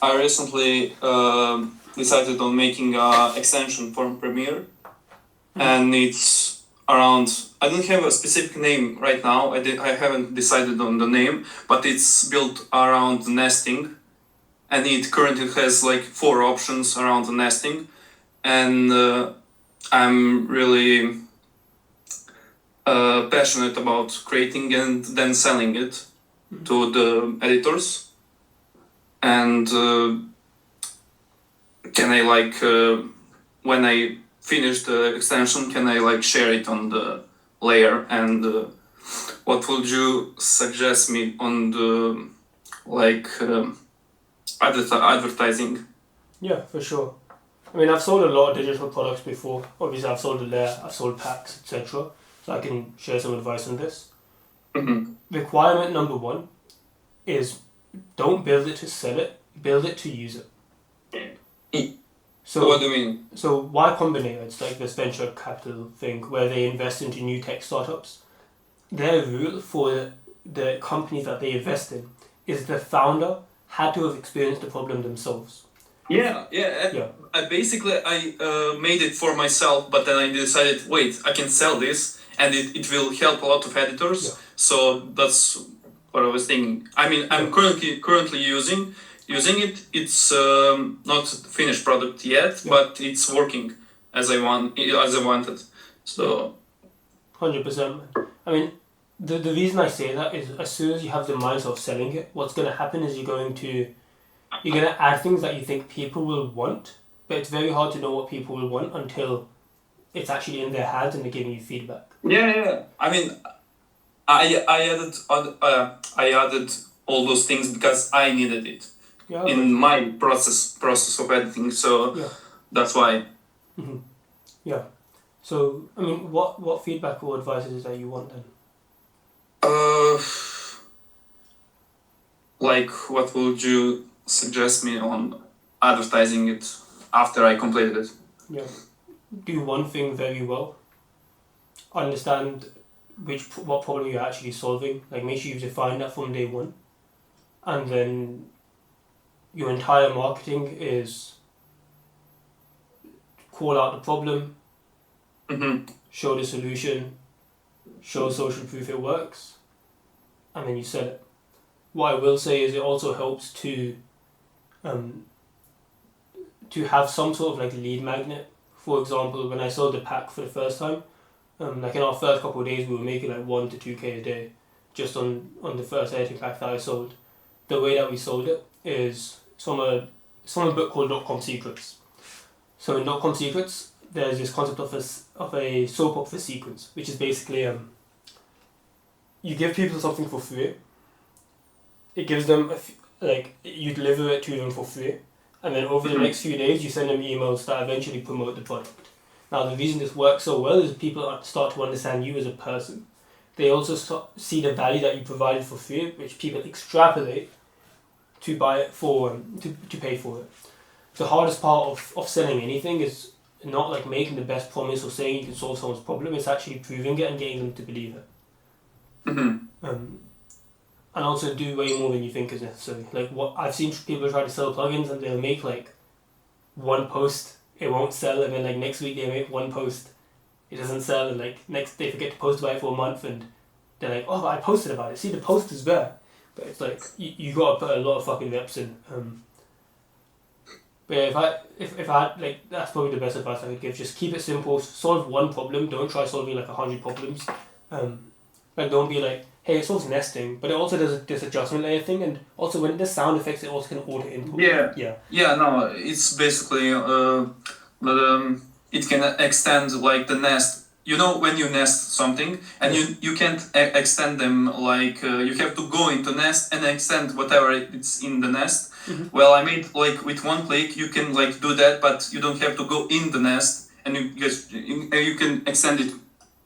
I recently decided on making an extension for Premiere, and it's around. I don't have a specific name right now. I haven't decided on the name, but it's built around nesting, and it currently has like 4 options around the nesting, and I'm really passionate about creating and then selling it to the editors. And can I like when I finish the extension, can I like share it on the layer? And what would you suggest me on the like advertising? Yeah, for sure. I mean, I've sold a lot of digital products before. Obviously, I've sold a layer, I've sold packs, etc. So I can share some advice on this. Mm-hmm. Requirement number 1 is don't build it to sell it, build it to use it. So what do you mean? So Y Combinator, it's like this venture capital thing where they invest into new tech startups. Their rule for the companies that they invest in is the founder had to have experienced the problem themselves. Yeah. I basically made it for myself, but then I decided, wait, I can sell this, and it will help a lot of editors. Yeah. So that's what I was thinking. I mean, I'm currently using it. It's not finished product yet, but it's working as I wanted. So 100%. I mean, the reason I say that is as soon as you have the mindset of selling it, what's going to happen is you're going to add things that you think people will want, but it's very hard to know what people will want until it's actually in their hands and they're giving you feedback. Yeah. I mean, I added all those things because I needed it in my process of editing. So that's why. Mm-hmm. Yeah. So I mean, what feedback or advice is it that you want then? Like, what would you suggest me on advertising it after I completed it? Yeah. Do one thing very well. Understand what problem you're actually solving. Like, make sure you've defined that from day 1. And then your entire marketing is call out the problem, show the solution, show social proof it works, and then you sell it. What I will say is it also helps to have some sort of like lead magnet. For example, when I sold the pack for the first time, like in our first couple of days we were making like 1 to 2k a day just on the first editing pack that I sold. The way that we sold it is from a book called .com Secrets. So in .com Secrets there's this concept of a soap opera sequence, which is basically you give people something for free. It gives them you deliver it to them for free, and then over the next few days you send them emails that eventually promote the product. Now the reason this works so well is people start to understand you as a person. They also see the value that you provided for free, which people extrapolate to buy it for to pay for it. The hardest part of selling anything is not like making the best promise or saying you can solve someone's problem. It's actually proving it and getting them to believe it. And also do way more than you think is necessary. Like, what I've seen people try to sell plugins and they'll make like 1 post, it won't sell, and then like next week they make 1 post, it doesn't sell, and like next they forget to post about it for a month, and they're like, oh, but I posted about it. See, the post is there, but it's like you gotta put a lot of fucking reps in. But yeah, if I had, like, that's probably the best advice I could give. Just keep it simple. Solve 1 problem. Don't try solving like 100 problems. Like, don't be like, hey, it solves nesting, but it also does this adjustment layer thing, and also when it does sound effects, it also can auto input. Yeah. No, it's basically it can extend like the nest. You know, when you nest something and you can't extend them, like you have to go into nest and extend whatever it's in the nest. Well, I made like with 1 click you can like do that, but you don't have to go in the nest, and you can extend it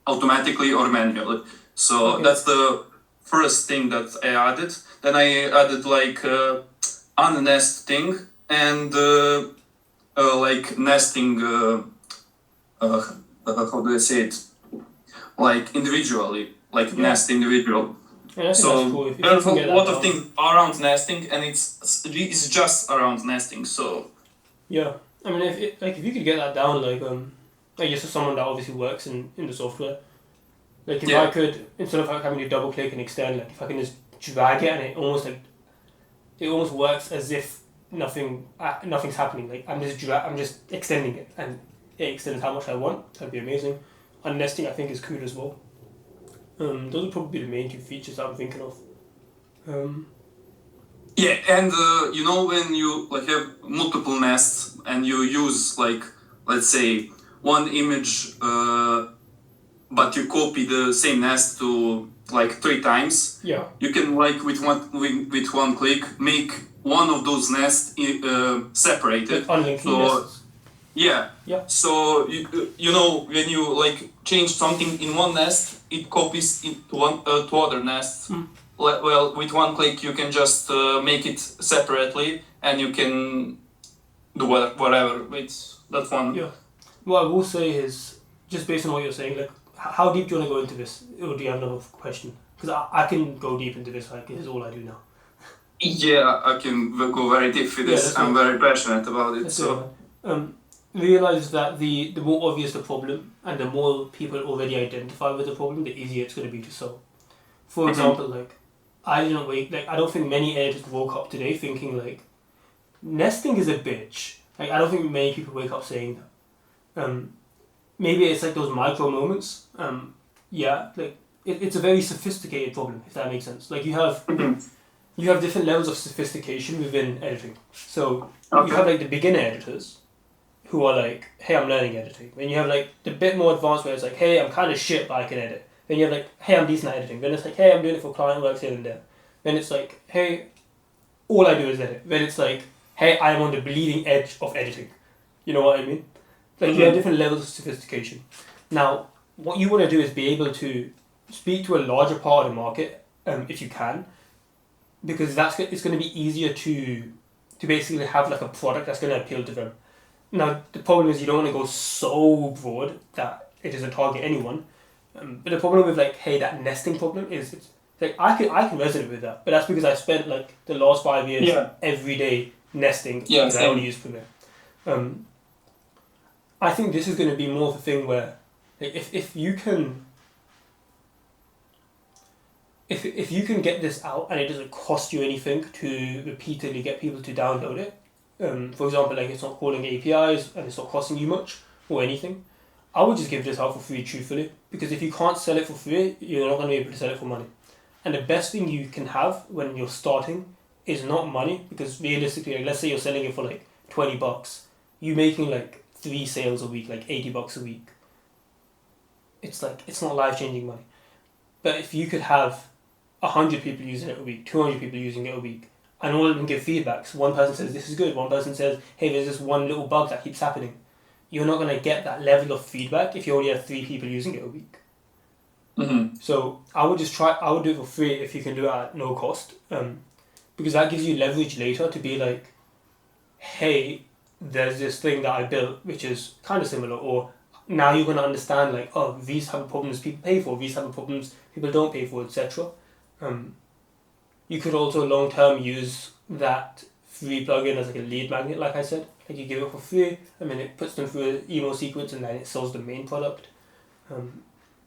automatically or manually. So that's the first thing that I added. Then I added like unnest thing and like nesting. How do I say it? Like individually, like nest individual. Yeah, I think that's So cool. If you there's a can get that lot of down. things around nesting, and it's just around nesting. So Yeah, I mean, if you could get that down, like just for someone that obviously works in the software, like if I yeah, could, instead of like having to double click and extend, like if I can just drag it and it almost works as if nothing's happening. Like I'm just extending it and it extends how much I want. That'd be amazing. And nesting I think is cool as well. Those would probably be the main two features that I'm thinking of. yeah, and you know, when you like have multiple nests and you use, like, let's say one image, but you copy the same nest to like 3 times. Yeah. You can, like, with one click make one of those nests separated. Like unlinking So nests. yeah. Yeah. So you know, when you like change something in one nest, it copies into one to other nests. Well, with one click you can just make it separately, and you can do whatever with that one. Yeah. What I will say is, just based on what you're saying, like, how deep do you want to go into this? Or do you have another question? Because I can go deep into this, like, this is all I do now. Yeah, I can go very deep with this. I'm very passionate about it. So realize that the more obvious the problem and the more people already identify with the problem, the easier it's going to be to solve. For example, like, I don't think many editors woke up today thinking like, nesting is a bitch. Like, I don't think many people wake up saying that. Maybe it's like those micro moments. Yeah, like it's a very sophisticated problem, if that makes sense. Like you have different levels of sophistication within editing. So you have like the beginner editors who are like, hey, I'm learning editing. Then you have like the bit more advanced where it's like, hey, I'm kind of shit, but I can edit. Then you have like, hey, I'm decent at editing. Then it's like, hey, I'm doing it for client works here and there. Then it's like, hey, all I do is edit. Then it's like, hey, I'm on the bleeding edge of editing. You know what I mean? Like you have different levels of sophistication. Now, what you want to do is be able to speak to a larger part of the market, if you can, because it's going to be easier to basically have like a product that's going to appeal to them. Now, the problem is you don't want to go so broad that it doesn't target anyone. But the problem with like, hey, that nesting problem is it's like I can resonate with that, but that's because I spent like the last 5 years every day nesting because I only use Premiere. I think this is going to be more of a thing where, like, if you can get this out and it doesn't cost you anything to repeatedly get people to download it, for example, like it's not calling APIs and it's not costing you much or anything, I would just give this out for free, truthfully, because if you can't sell it for free, you're not going to be able to sell it for money. And the best thing you can have when you're starting is not money, because realistically, like, let's say you're selling it for like $20, you making like 3 sales a week, like $80 a week. It's like, it's not life-changing money. But if you could have 100 people using it a week, 200 people using it a week, and all of them give feedbacks, one person says this is good, one person says, hey, there's this one little bug that keeps happening, you're not going to get that level of feedback if you only have 3 people using it a week. So I would do it for free if you can do it at no cost, because that gives you leverage later to be like, hey, there's this thing that I built which is kind of similar, or now you're going to understand like, oh, these type of problems people pay for, these type of problems people don't pay for, etc. You could also long term use that free plugin as like a lead magnet, like I said. Like you give it for free, and then it puts them through an email sequence, and then it sells the main product.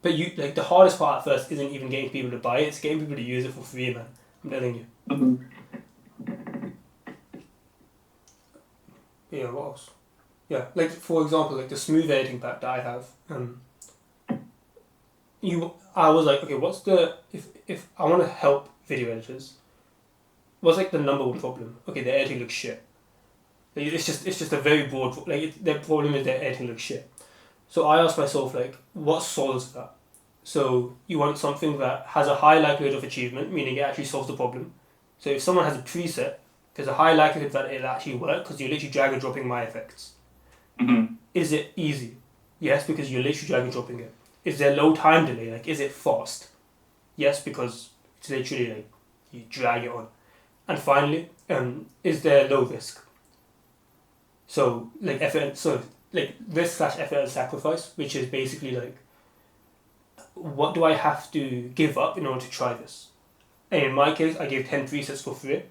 But you like the hardest part at first isn't even getting people to buy it; it's getting people to use it for free, man. I'm telling you. Yeah, what else? Yeah, like for example, like the smooth editing pack that I have. I was like, okay, what's the if I want to help video editors, what's like the number one problem? Okay, their editing looks shit. Like, it's just a very broad, like their problem is their editing looks shit. So I asked myself, like, what solves that? So you want something that has a high likelihood of achievement, meaning it actually solves the problem. So if someone has a preset, there's a high likelihood that it'll actually work because you're literally drag and dropping my effects. Is it easy? Yes, because you're literally drag and dropping it. Is there low time delay? Like, is it fast? Yes, because it's literally like you drag it on. And finally, is there low risk? So like risk/effort and sacrifice, which is basically like, what do I have to give up in order to try this? And in my case, I gave 10 presets for free.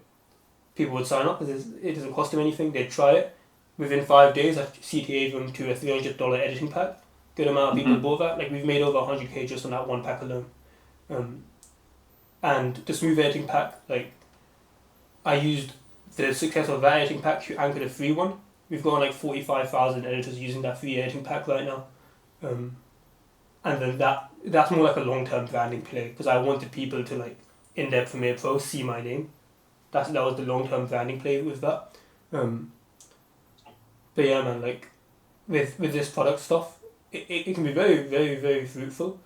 People would sign up because it doesn't cost them anything. They'd try it. Within 5 days, I CTA'd them to a $300 editing pack. Good amount of people bought that. Like, we've made over 100K just on that one pack alone. And the smooth editing pack, like, I used the success of that editing pack to anchor the free one. We've got like 45,000 editors using that free editing pack right now. And then that's more like a long-term branding play, because I wanted people to, like, in their Premiere Pro see my name. That was the long-term branding play with that. But yeah, man, like, with this product stuff, it can be very, very, very fruitful.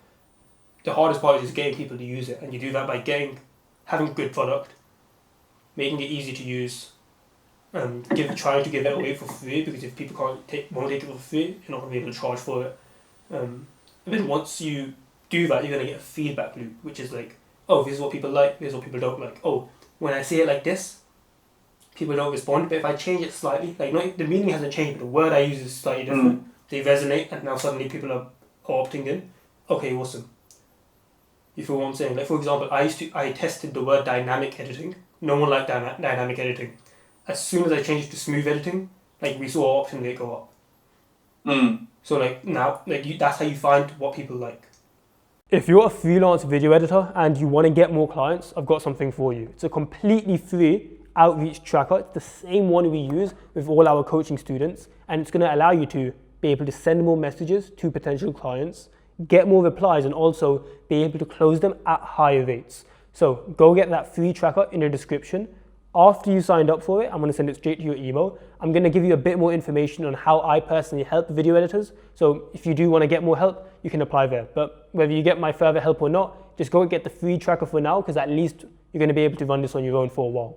The hardest part is just getting people to use it, and you do that by having good product, making it easy to use, and trying to give it away for free, because if people won't take it for free, you're not going to be able to charge for it. And then once you do that, you're going to get a feedback loop, which is like, oh, this is what people like, this is what people don't like. Oh, when I say it like this, people don't respond, but if I change it slightly, like, the meaning hasn't changed, but the word I use is slightly different, they resonate, and now suddenly people are opting in. Okay, awesome. You feel what I'm saying? Like, for example, I tested the word dynamic editing. No one liked dynamic editing. As soon as I changed it to smooth editing, like, we saw our option rate go up. So, like, now, like, that's how you find what people like. If you're a freelance video editor and you want to get more clients, I've got something for you. It's a completely free outreach tracker. It's the same one we use with all our coaching students, and it's going to allow you to be able to send more messages to potential clients, get more replies, and also be able to close them at higher rates. So go get that free tracker in the description. After you signed up for it, I'm going to send it straight to your email. I'm going to give you a bit more information on how I personally help video editors. So if you do want to get more help, you can apply there. But whether you get my further help or not, just go and get the free tracker for now, because at least you're going to be able to run this on your own for a while.